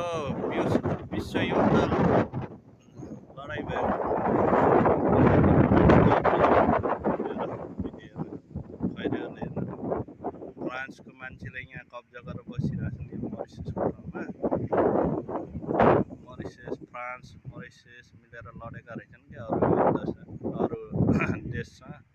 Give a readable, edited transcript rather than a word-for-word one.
यो विश्वयुद्ध लडाइँ भयो फ्रान्सको मान्छेले यहाँ कब्जा गरेर बसिरहेको छ मरिससको ठाउँमा फ्रान्स मरिसस मिलेर लडेका रहेछन् क्या अरू देशसँग